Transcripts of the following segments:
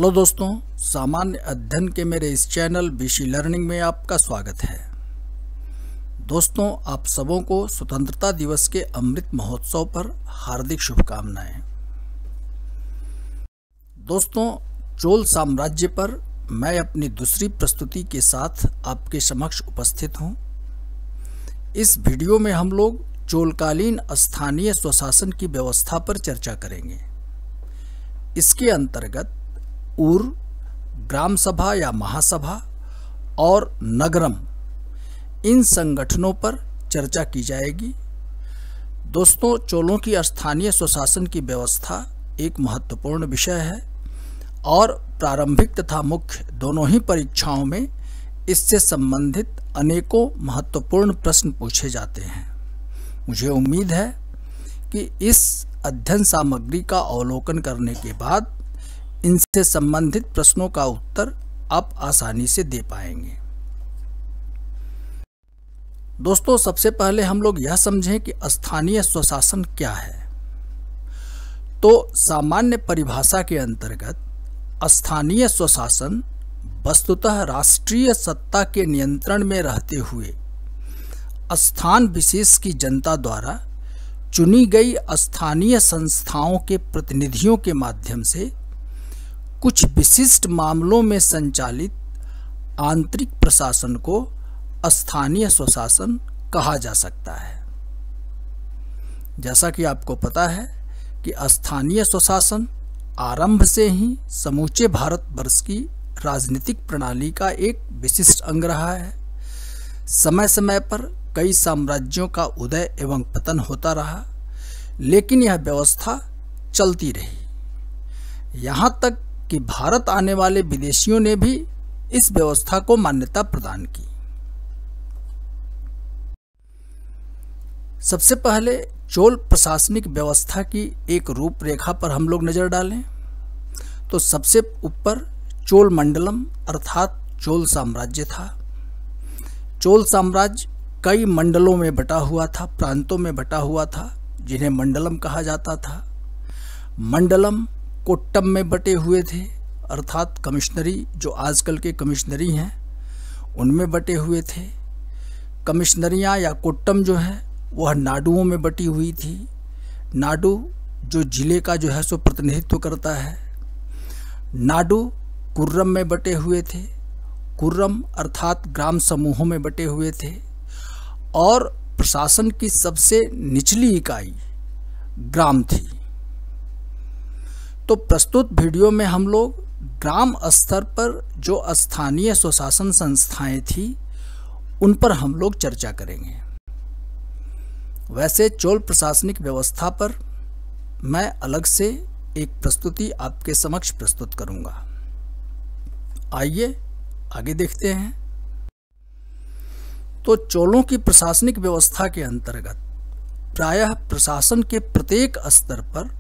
Hello दोस्तों, सामान्य अध्ययन के मेरे इस चैनल बीसी लर्निंग में आपका स्वागत है। दोस्तों, आप सबों को स्वतंत्रता दिवस के अमृत महोत्सव पर हार्दिक शुभकामनाएं। दोस्तों, चोल साम्राज्य पर मैं अपनी दूसरी प्रस्तुति के साथ आपके समक्ष उपस्थित हूं। इस वीडियो में हम लोग चोलकालीन स्थानीय स्वशासन की व्यवस्था पर चर्चा करेंगे। इसके अंतर्गत ऊर, ग्राम सभा या महासभा और नगरम, इन संगठनों पर चर्चा की जाएगी। दोस्तों, चोलों की स्थानीय स्वशासन की व्यवस्था एक महत्वपूर्ण विषय है और प्रारंभिक तथा मुख्य दोनों ही परीक्षाओं में इससे संबंधित अनेकों महत्वपूर्ण प्रश्न पूछे जाते हैं। मुझे उम्मीद है कि इस अध्ययन सामग्री का अवलोकन करने के बाद इनसे संबंधित प्रश्नों का उत्तर आप आसानी से दे पाएंगे। दोस्तों, सबसे पहले हम लोग यह समझें कि स्थानीय स्वशासन क्या है। तो सामान्य परिभाषा के अंतर्गत स्थानीय स्वशासन वस्तुतः राष्ट्रीय सत्ता के नियंत्रण में रहते हुए स्थान विशेष की जनता द्वारा चुनी गई स्थानीय संस्थाओं के प्रतिनिधियों के माध्यम से कुछ विशिष्ट मामलों में संचालित आंतरिक प्रशासन को स्थानीय स्वशासन कहा जा सकता है। जैसा कि आपको पता है कि स्थानीय स्वशासन आरंभ से ही समूचे भारतवर्ष की राजनीतिक प्रणाली का एक विशिष्ट अंग रहा है। समय समय पर कई साम्राज्यों का उदय एवं पतन होता रहा, लेकिन यह व्यवस्था चलती रही। यहाँ तक कि भारत आने वाले विदेशियों ने भी इस व्यवस्था को मान्यता प्रदान की। सबसे पहले चोल प्रशासनिक व्यवस्था की एक रूपरेखा पर हम लोग नजर डालें तो सबसे ऊपर चोल मंडलम अर्थात चोल साम्राज्य था। चोल साम्राज्य कई मंडलों में बटा हुआ था, प्रांतों में बटा हुआ था, जिन्हें मंडलम कहा जाता था। मंडलम कोट्टम में बटे हुए थे, अर्थात कमिश्नरी जो आजकल के कमिश्नरी हैं उनमें बटे हुए थे। कमिश्नरियाँ या कोट्टम जो है वह नाडुओं में बटी हुई थी। नाडु जो जिले का जो है सो प्रतिनिधित्व करता है। नाडु कुर्रम में बटे हुए थे। कुर्रम अर्थात ग्राम समूहों में बटे हुए थे और प्रशासन की सबसे निचली इकाई ग्राम थी। तो प्रस्तुत वीडियो में हम लोग ग्राम स्तर पर जो स्थानीय स्वशासन संस्थाएं थी उन पर हम लोग चर्चा करेंगे। वैसे चोल प्रशासनिक व्यवस्था पर मैं अलग से एक प्रस्तुति आपके समक्ष प्रस्तुत करूंगा। आइए आगे देखते हैं। तो चोलों की प्रशासनिक व्यवस्था के अंतर्गत प्रायः प्रशासन के प्रत्येक स्तर पर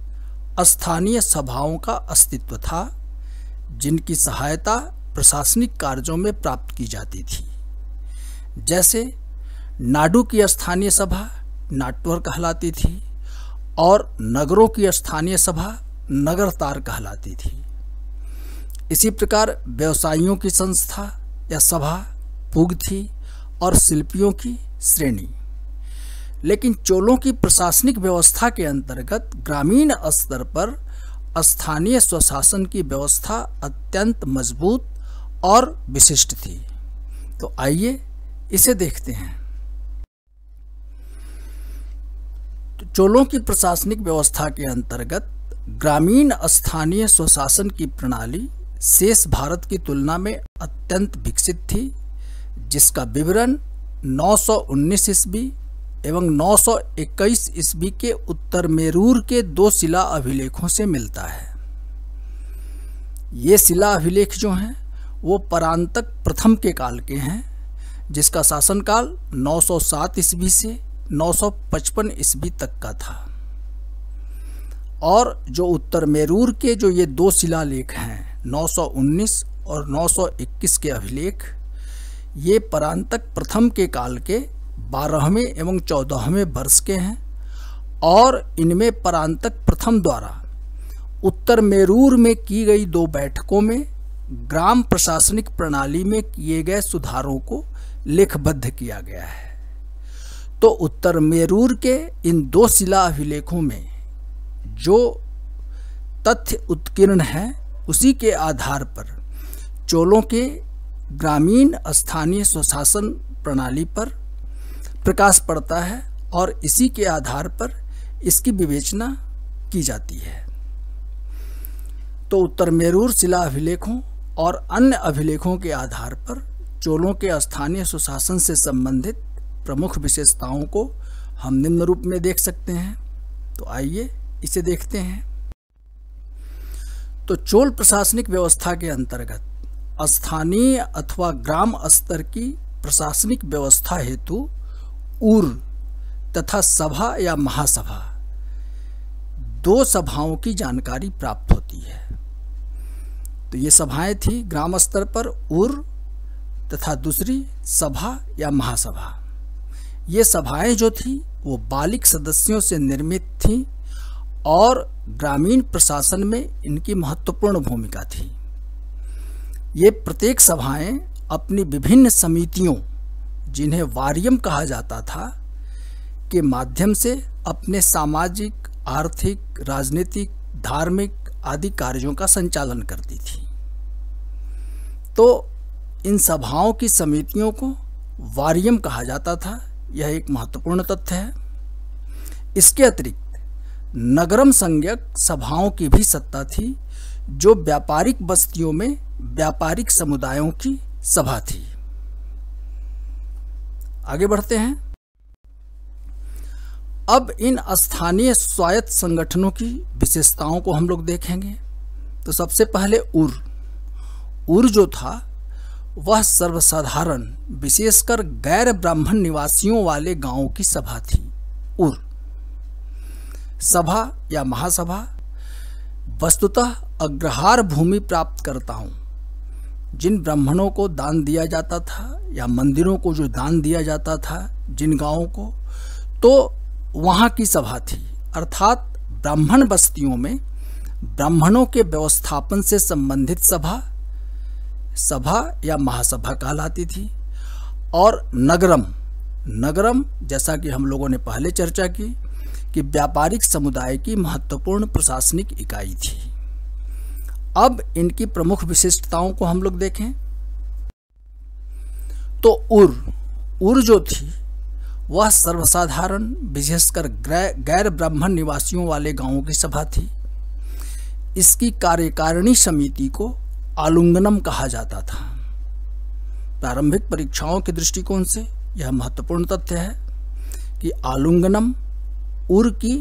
स्थानीय सभाओं का अस्तित्व था, जिनकी सहायता प्रशासनिक कार्यों में प्राप्त की जाती थी। जैसे नाडु की स्थानीय सभा नाटवर कहलाती थी और नगरों की स्थानीय सभा नगरतार कहलाती थी। इसी प्रकार व्यवसायियों की संस्था या सभा पुग थी और शिल्पियों की श्रेणी। लेकिन चोलों की प्रशासनिक व्यवस्था के अंतर्गत ग्रामीण स्तर पर स्थानीय स्वशासन की व्यवस्था अत्यंत मजबूत और विशिष्ट थी। तो आइए इसे देखते हैं। तो चोलों की प्रशासनिक व्यवस्था के अंतर्गत ग्रामीण स्थानीय स्वशासन की प्रणाली शेष भारत की तुलना में अत्यंत विकसित थी, जिसका विवरण 919 ईस्वी एवं 921 ईस्वी के उत्तर मेरूर के 2 शिला अभिलेखों से मिलता है। ये शिला अभिलेख जो हैं वो परांतक प्रथम के काल के हैं, जिसका शासनकाल 907 ईस्वी से 955 ईस्वी तक का था। और जो उत्तर मेरूर के जो ये 2 शिलालेख हैं 919 और 921 के अभिलेख, ये परांतक प्रथम के काल के 12वें एवं 14वें वर्ष के हैं और इनमें परांतक प्रथम द्वारा उत्तर मेरूर में की गई 2 बैठकों में ग्राम प्रशासनिक प्रणाली में किए गए सुधारों को लेखबद्ध किया गया है। तो उत्तर मेरूर के इन 2 शिला अभिलेखों में जो तथ्य उत्कीर्ण है उसी के आधार पर चोलों के ग्रामीण स्थानीय स्वशासन प्रणाली पर प्रकाश पड़ता है और इसी के आधार पर इसकी विवेचना की जाती है। तो उत्तर मेरूर शिला अभिलेखों और अन्य अभिलेखों के आधार पर चोलों के स्थानीय सुशासन से संबंधित प्रमुख विशेषताओं को हम निम्न रूप में देख सकते हैं। तो आइए इसे देखते हैं। तो चोल प्रशासनिक व्यवस्था के अंतर्गत स्थानीय अथवा ग्राम स्तर की प्रशासनिक व्यवस्था हेतु ऊर तथा सभा या महासभा 2 सभाओं की जानकारी प्राप्त होती है। तो ये सभाएं थी ग्राम स्तर पर ऊर तथा दूसरी सभा या महासभा। ये सभाएं जो थी वो बालिक सदस्यों से निर्मित थीं और ग्रामीण प्रशासन में इनकी महत्वपूर्ण भूमिका थी। ये प्रत्येक सभाएं अपनी विभिन्न समितियों, जिन्हें वारियम कहा जाता था, के माध्यम से अपने सामाजिक, आर्थिक, राजनीतिक, धार्मिक आदि कार्यों का संचालन करती थी। तो इन सभाओं की समितियों को वारियम कहा जाता था। यह एक महत्वपूर्ण तथ्य है। इसके अतिरिक्त नगरम संज्ञक सभाओं की भी सत्ता थी, जो व्यापारिक बस्तियों में व्यापारिक समुदायों की सभा थी। आगे बढ़ते हैं। अब इन स्थानीय स्वायत्त संगठनों की विशेषताओं को हम लोग देखेंगे। तो सबसे पहले उर जो था वह सर्वसाधारण, विशेषकर गैर ब्राह्मण निवासियों वाले गांवों की सभा थी। उर सभा या महासभा वस्तुतः अग्रहार भूमि प्राप्त करताओं, जिन ब्राह्मणों को दान दिया जाता था या मंदिरों को जो दान दिया जाता था जिन गांवों को, तो वहाँ की सभा थी। अर्थात ब्राह्मण बस्तियों में ब्राह्मणों के व्यवस्थापन से संबंधित सभा या महासभा कहलाती थी। और नगरम जैसा कि हम लोगों ने पहले चर्चा की कि व्यापारिक समुदाय की महत्वपूर्ण प्रशासनिक इकाई थी। अब इनकी प्रमुख विशिष्टताओं को हम लोग देखें। तो उर जो थी वह सर्वसाधारण, विशेषकर गैर ब्राह्मण निवासियों वाले गांवों की सभा थी। इसकी कार्यकारिणी समिति को आलुंगनम कहा जाता था। प्रारंभिक परीक्षाओं के दृष्टिकोण से यह महत्वपूर्ण तथ्य है कि आलुंगनम उर की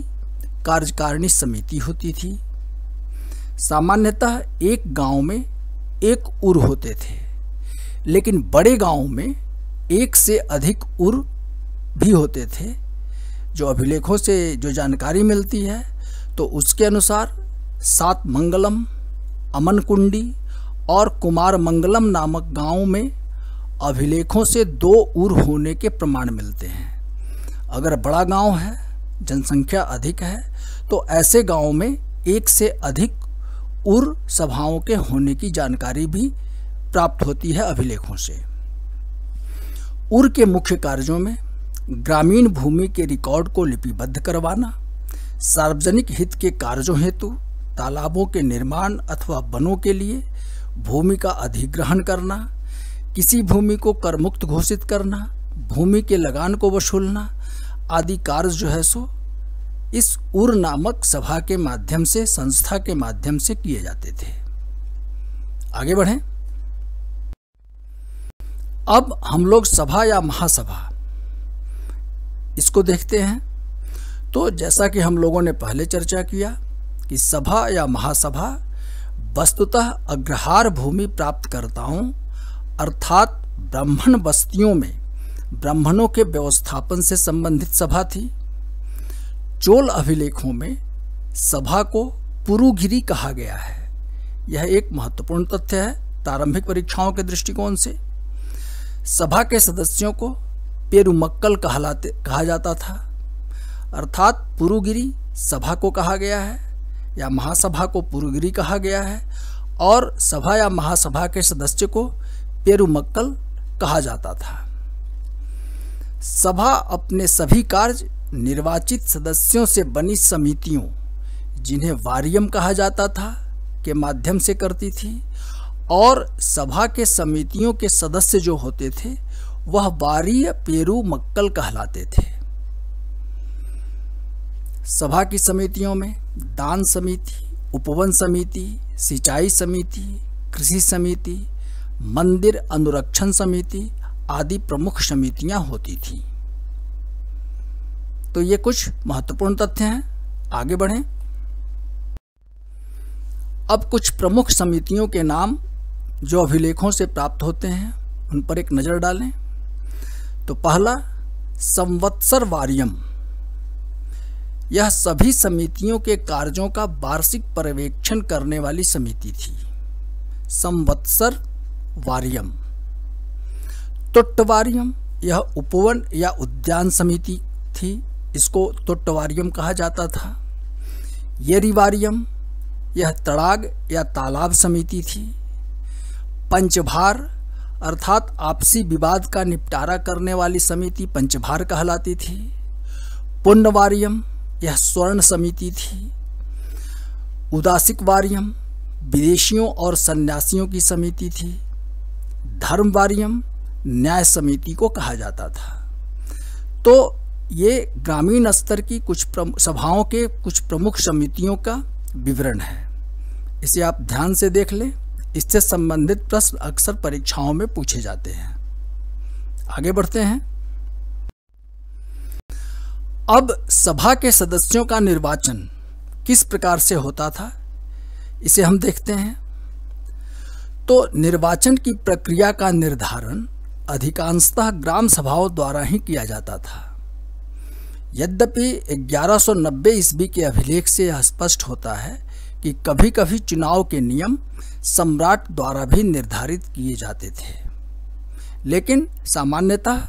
कार्यकारिणी समिति होती थी। सामान्यतः एक गांव में एक उर होते थे, लेकिन बड़े गांव में एक से अधिक उर भी होते थे। जो अभिलेखों से जो जानकारी मिलती है तो उसके अनुसार सात मंगलम, अमनकुंडी और कुमार मंगलम नामक गांव में अभिलेखों से 2 उर होने के प्रमाण मिलते हैं। अगर बड़ा गांव है, जनसंख्या अधिक है, तो ऐसे गांव में एक से अधिक उर सभाओं के होने की जानकारी भी प्राप्त होती है अभिलेखों से। उर के मुख्य कार्यों में ग्रामीण भूमि के रिकॉर्ड को लिपिबद्ध करवाना, सार्वजनिक हित के कार्यों हेतु तालाबों के निर्माण अथवा वनों के लिए भूमि का अधिग्रहण करना, किसी भूमि को करमुक्त घोषित करना, भूमि के लगान को वसूलना आदि कार्य जो है सो इस उर नामक सभा के माध्यम से, संस्था के माध्यम से किए जाते थे। आगे बढ़ें। अब हम लोग सभा या महासभा इसको देखते हैं। तो जैसा कि हम लोगों ने पहले चर्चा किया कि सभा या महासभा वस्तुतः अग्रहार भूमि प्राप्तकर्ताओं अर्थात ब्राह्मण बस्तियों में ब्राह्मणों के व्यवस्थापन से संबंधित सभा थी। चोल अभिलेखों में सभा को पुरुगिरी कहा गया है। यह एक महत्वपूर्ण तथ्य है प्रारंभिक परीक्षाओं के दृष्टिकोण से। सभा के सदस्यों को पेरुमक्कल कहा जाता था, अर्थात पुरुगिरी सभा को कहा गया है। या महासभा को पुरगिरी कहा गया है और सभा या महासभा के सदस्य को पेरुमक्कल कहा जाता था। सभा अपने सभी कार्य निर्वाचित सदस्यों से बनी समितियों, जिन्हें वारियम कहा जाता था, के माध्यम से करती थी और सभा के समितियों के सदस्य जो होते थे वह वारीय पेरुमक्कल कहलाते थे। सभा की समितियों में दान समिति, उपवन समिति, सिंचाई समिति, कृषि समिति, मंदिर अनुरक्षण समिति आदि प्रमुख समितियां होती थीं। तो ये कुछ महत्वपूर्ण तथ्य हैं। आगे बढ़ें। अब कुछ प्रमुख समितियों के नाम जो अभिलेखों से प्राप्त होते हैं उन पर एक नज़र डालें। तो पहला, संवत्सर वारियम। यह सभी समितियों के कार्यों का वार्षिक पर्यवेक्षण करने वाली समिति थी। संवत्सर वारियम। तुट्टवारियम, यह उपवन या उद्यान समिति थी, इसको तुट्टवारियम कहा जाता था। येरिवारियम, यह तड़ाग या तालाब समिति थी। पंचभार अर्थात आपसी विवाद का निपटारा करने वाली समिति पंचभार कहलाती थी। पुण्यवारियम, यह स्वर्ण समिति थी। उदासिक वारियम, विदेशियों और सन्यासियों की समिति थी। धर्मवारियम, न्याय समिति को कहा जाता था। तो ये ग्रामीण स्तर की कुछ सभाओं के कुछ प्रमुख समितियों का विवरण है। इसे आप ध्यान से देख लें, इससे संबंधित प्रश्न अक्सर परीक्षाओं में पूछे जाते हैं। आगे बढ़ते हैं। अब सभा के सदस्यों का निर्वाचन किस प्रकार से होता था, इसे हम देखते हैं। तो निर्वाचन की प्रक्रिया का निर्धारण अधिकांशतः ग्राम सभाओं द्वारा ही किया जाता था। यद्यपि 1190 ईस्वी के अभिलेख से यह स्पष्ट होता है कि कभी कभी चुनाव के नियम सम्राट द्वारा भी निर्धारित किए जाते थे, लेकिन सामान्यतः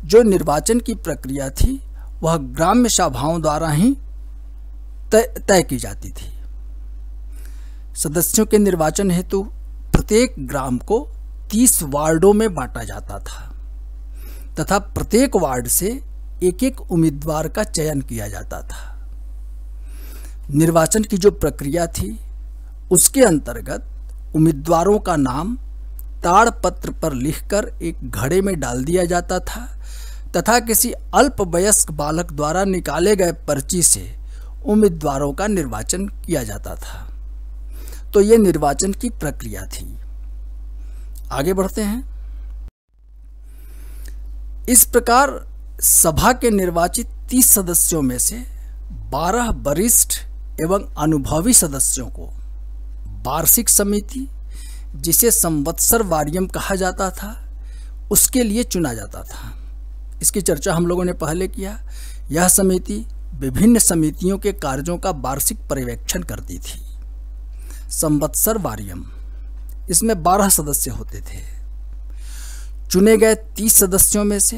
जो निर्वाचन की प्रक्रिया थी वह ग्राम्य सभाओं द्वारा ही तय की जाती थी। सदस्यों के निर्वाचन हेतु प्रत्येक ग्राम को 30 वार्डों में बांटा जाता था तथा प्रत्येक वार्ड से एक एक उम्मीदवार का चयन किया जाता था। निर्वाचन की जो प्रक्रिया थी उसके अंतर्गत उम्मीदवारों का नाम ताड़पत्र पर लिखकर एक घड़े में डाल दिया जाता था तथा किसी अल्पवयस्क बालक द्वारा निकाले गए पर्ची से उम्मीदवारों का निर्वाचन किया जाता था। तो ये निर्वाचन की प्रक्रिया थी। आगे बढ़ते हैं। इस प्रकार सभा के निर्वाचित 30 सदस्यों में से 12 वरिष्ठ एवं अनुभवी सदस्यों को वार्षिक समिति, जिसे संवत्सर वारियम कहा जाता था, उसके लिए चुना जाता था। इसकी चर्चा हम लोगों ने पहले किया। यह समिति विभिन्न समितियों के कार्यों का वार्षिक पर्यवेक्षण करती थी। संवत्सर वारियम, इसमें 12 सदस्य होते थे। चुने गए 30 सदस्यों में से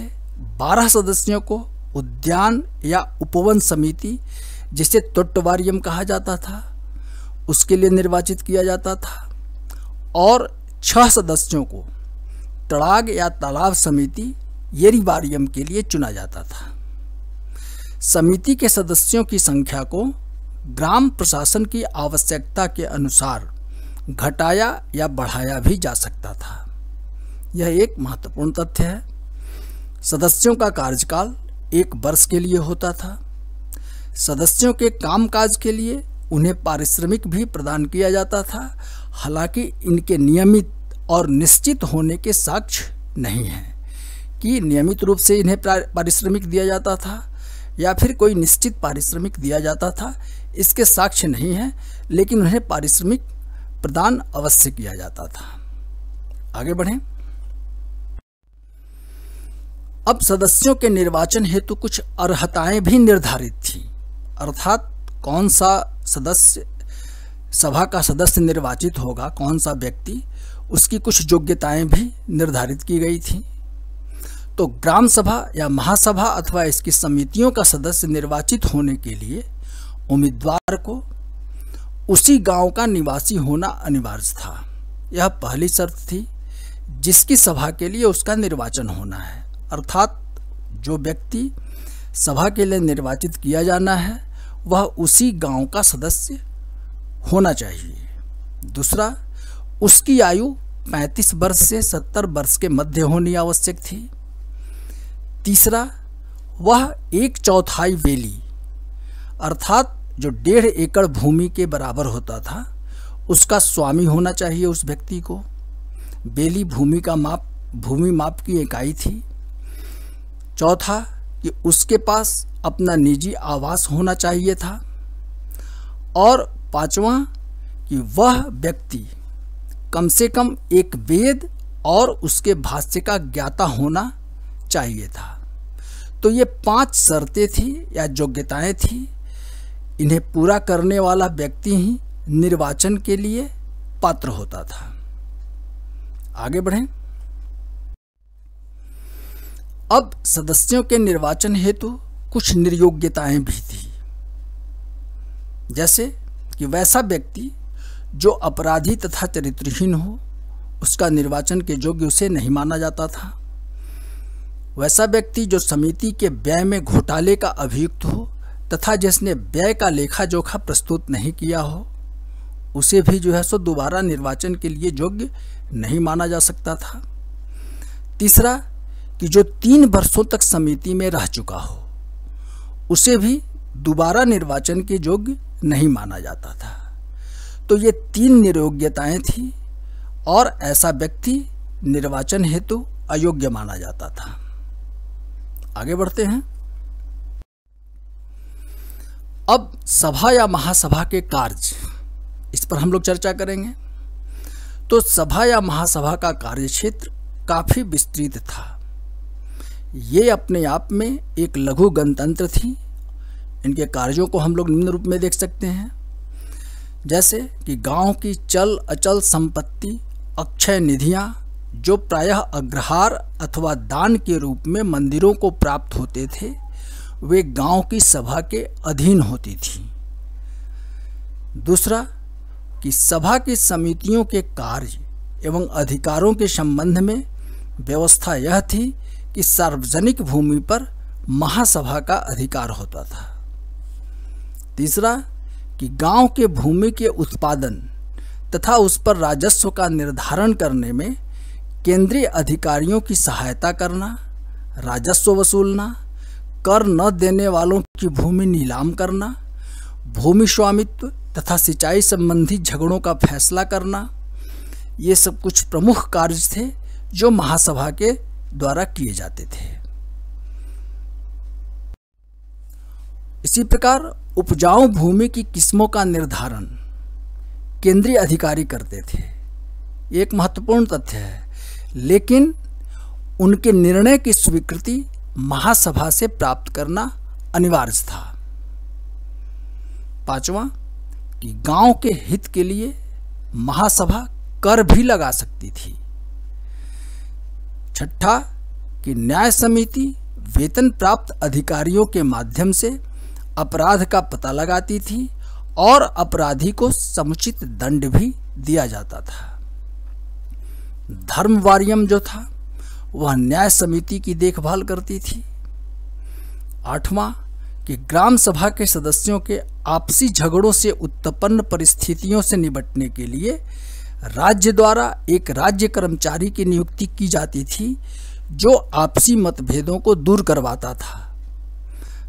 12 सदस्यों को उद्यान या उपवन समिति, जिसे तुट्टवारियम कहा जाता था, उसके लिए निर्वाचित किया जाता था और 6 सदस्यों को तड़ाग या तालाब समिति येरिवारियम के लिए चुना जाता था। समिति के सदस्यों की संख्या को ग्राम प्रशासन की आवश्यकता के अनुसार घटाया या बढ़ाया भी जा सकता था। यह एक महत्वपूर्ण तथ्य है। सदस्यों का कार्यकाल 1 वर्ष के लिए होता था। सदस्यों के कामकाज के लिए उन्हें पारिश्रमिक भी प्रदान किया जाता था। हालांकि इनके नियमित और निश्चित होने के साक्ष्य नहीं हैं कि नियमित रूप से इन्हें पारिश्रमिक दिया जाता था या फिर कोई निश्चित पारिश्रमिक दिया जाता था, इसके साक्ष्य नहीं है, लेकिन उन्हें पारिश्रमिक प्रदान अवश्य किया जाता था। आगे बढ़ें। अब सदस्यों के निर्वाचन हेतु कुछ अर्हताएं भी निर्धारित थी, अर्थात कौन सा सदस्य सभा का सदस्य निर्वाचित होगा, कौन सा व्यक्ति, उसकी कुछ योग्यताएं भी निर्धारित की गई थी। तो ग्राम सभा या महासभा अथवा इसकी समितियों का सदस्य निर्वाचित होने के लिए उम्मीदवार को उसी गांव का निवासी होना अनिवार्य था। यह पहली शर्त थी जिसकी सभा के लिए उसका निर्वाचन होना है, अर्थात जो व्यक्ति सभा के लिए निर्वाचित किया जाना है वह उसी गांव का सदस्य होना चाहिए। दूसरा, उसकी आयु 35 वर्ष से 70 वर्ष के मध्य होनी आवश्यक थी। तीसरा, वह 1/4 बेली अर्थात जो 1.5 एकड़ भूमि के बराबर होता था उसका स्वामी होना चाहिए उस व्यक्ति को। बेली भूमि माप की इकाई थी। चौथा, कि उसके पास अपना निजी आवास होना चाहिए था। और पांचवा, कि वह व्यक्ति कम से कम एक वेद और उसके भाष्य का ज्ञाता होना चाहिए था। तो ये 5 शर्तें थी या योग्यताएं थी। इन्हें पूरा करने वाला व्यक्ति ही निर्वाचन के लिए पात्र होता था। आगे बढ़ें। अब सदस्यों के निर्वाचन हेतु कुछ निर्योग्यताएं भी थी, जैसे कि वैसा व्यक्ति जो अपराधी तथा चरित्रहीन हो उसका निर्वाचन के योग्य उसे नहीं माना जाता था। वैसा व्यक्ति जो समिति के व्यय में घोटाले का अभियुक्त हो तथा जिसने व्यय का लेखा जोखा प्रस्तुत नहीं किया हो उसे भी जो है सो दोबारा निर्वाचन के लिए योग्य नहीं माना जा सकता था। तीसरा, कि जो 3 वर्षों तक समिति में रह चुका हो उसे भी दोबारा निर्वाचन के योग्य नहीं माना जाता था। तो ये 3 निर्योग्यताएं थी और ऐसा व्यक्ति निर्वाचन हेतु अयोग्य माना जाता था। आगे बढ़ते हैं। अब सभा या महासभा के कार्य, इस पर हम लोग चर्चा करेंगे। तो सभा या महासभा का कार्यक्षेत्र काफी विस्तृत था। ये अपने आप में एक लघु गणतंत्र थी। इनके कार्यों को हम लोग निम्न रूप में देख सकते हैं, जैसे कि गांव की चल अचल संपत्ति, अक्षय निधियां जो प्रायः अग्रहार अथवा दान के रूप में मंदिरों को प्राप्त होते थे, वे गांव की सभा के अधीन होती थी। दूसरा, कि सभा की समितियों के कार्य एवं अधिकारों के संबंध में व्यवस्था यह थी कि सार्वजनिक भूमि पर महासभा का अधिकार होता था। तीसरा, कि गांव के भूमि के उत्पादन तथा उस पर राजस्व का निर्धारण करने में केंद्रीय अधिकारियों की सहायता करना, राजस्व वसूलना, कर न देने वालों की भूमि नीलाम करना, भूमि स्वामित्व तथा सिंचाई संबंधी झगड़ों का फैसला करना, ये सब कुछ प्रमुख कार्य थे जो महासभा के द्वारा किए जाते थे। इसी प्रकार उपजाऊ भूमि की किस्मों का निर्धारण केंद्रीय अधिकारी करते थे। ये एक महत्वपूर्ण तथ्य है, लेकिन उनके निर्णय की स्वीकृति महासभा से प्राप्त करना अनिवार्य था। पांचवा, कि गांव के हित के लिए महासभा कर भी लगा सकती थी। छठा, कि न्याय समिति वेतन प्राप्त अधिकारियों के माध्यम से अपराध का पता लगाती थी और अपराधी को समुचित दंड भी दिया जाता था। धर्म वारियम जो था वह न्याय समिति की देखभाल करती थी। आठवां, कि ग्राम सभा के सदस्यों के आपसी झगड़ों से उत्पन्न परिस्थितियों से निपटने के लिए राज्य द्वारा एक राज्य कर्मचारी की नियुक्ति की जाती थी जो आपसी मतभेदों को दूर करवाता था।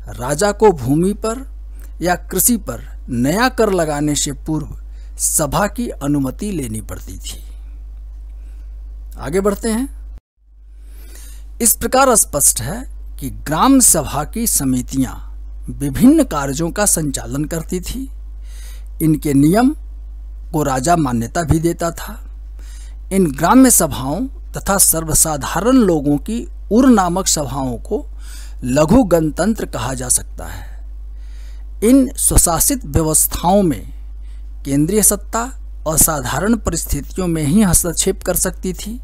राजा को भूमि पर या कृषि पर नया कर लगाने से पूर्व सभा की अनुमति लेनी पड़ती थी। आगे बढ़ते हैं। इस प्रकार स्पष्ट है कि ग्राम सभा की समितियां विभिन्न कार्यों का संचालन करती थी। इनके नियम को राजा मान्यता भी देता था। इन ग्राम्य सभाओं तथा सर्वसाधारण लोगों की उर नामक सभाओं को लघु गणतंत्र कहा जा सकता है। इन स्वशासित व्यवस्थाओं में केंद्रीय सत्ता असाधारण परिस्थितियों में ही हस्तक्षेप कर सकती थी,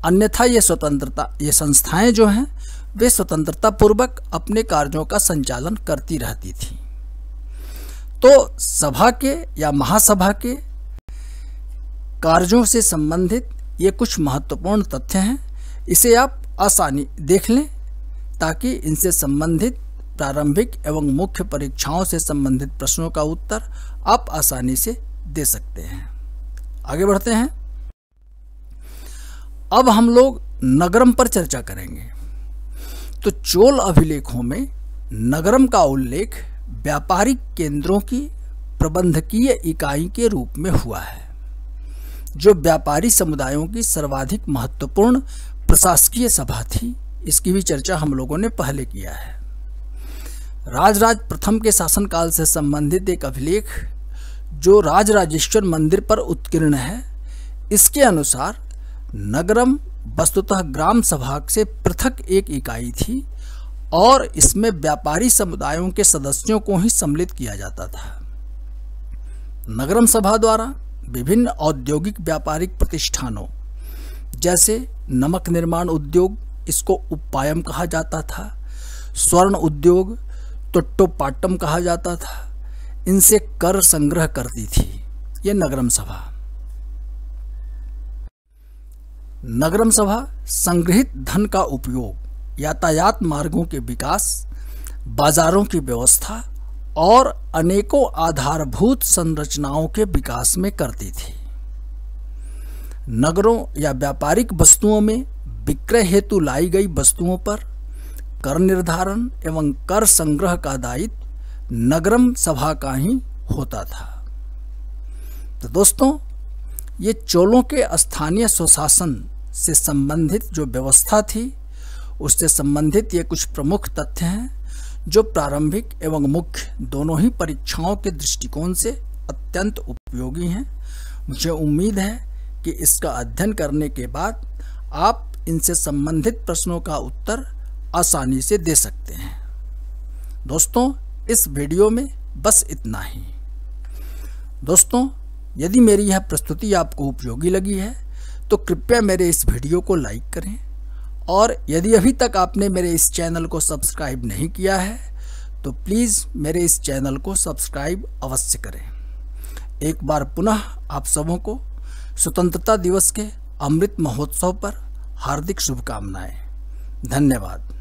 अन्यथा ये संस्थाएं जो हैं वे स्वतंत्रता पूर्वक अपने कार्यों का संचालन करती रहती थी। तो सभा के या महासभा के कार्यों से संबंधित ये कुछ महत्वपूर्ण तथ्य हैं। इसे आप आसानी देख लें ताकि इनसे संबंधित प्रारंभिक एवं मुख्य परीक्षाओं से संबंधित प्रश्नों का उत्तर आप आसानी से दे सकते हैं। आगे बढ़ते हैं। अब हम लोग नगरम पर चर्चा करेंगे। तो चोल अभिलेखों में नगरम का उल्लेख व्यापारिक केंद्रों की प्रबंधकीय इकाई के रूप में हुआ है, जो व्यापारी समुदायों की सर्वाधिक महत्वपूर्ण प्रशासकीय सभा थी। इसकी भी चर्चा हम लोगों ने पहले किया है। राजराज प्रथम के शासनकाल से संबंधित एक अभिलेख जो राजराजेश्वर मंदिर पर उत्कीर्ण है, इसके अनुसार नगरम वस्तुतः ग्राम सभा से पृथक एक इकाई थी और इसमें व्यापारी समुदायों के सदस्यों को ही सम्मिलित किया जाता था। नगरम सभा द्वारा विभिन्न औद्योगिक व्यापारिक प्रतिष्ठानों जैसे नमक निर्माण उद्योग, इसको उप्पायम कहा जाता था, स्वर्ण उद्योग तोट्टोपाट्टम कहा जाता था, इनसे कर संग्रह करती थी ये नगरम सभा। नगरम सभा संग्रहित धन का उपयोग यातायात मार्गों के विकास, बाजारों की व्यवस्था और अनेकों आधारभूत संरचनाओं के विकास में करती थी। नगरों या व्यापारिक वस्तुओं में विक्रय हेतु लाई गई वस्तुओं पर कर निर्धारण एवं कर संग्रह का दायित्व नगरम सभा का ही होता था। तो दोस्तों, ये चोलों के स्थानीय स्वशासन से संबंधित जो व्यवस्था थी उससे संबंधित ये कुछ प्रमुख तथ्य हैं जो प्रारंभिक एवं मुख्य दोनों ही परीक्षाओं के दृष्टिकोण से अत्यंत उपयोगी हैं। मुझे उम्मीद है कि इसका अध्ययन करने के बाद आप इनसे संबंधित प्रश्नों का उत्तर आसानी से दे सकते हैं। दोस्तों, इस वीडियो में बस इतना ही। दोस्तों, यदि मेरी यह प्रस्तुति आपको उपयोगी लगी है तो कृपया मेरे इस वीडियो को लाइक करें और यदि अभी तक आपने मेरे इस चैनल को सब्सक्राइब नहीं किया है तो प्लीज़ मेरे इस चैनल को सब्सक्राइब अवश्य करें। एक बार पुनः आप सबों को स्वतंत्रता दिवस के अमृत महोत्सव पर हार्दिक शुभकामनाएं। धन्यवाद।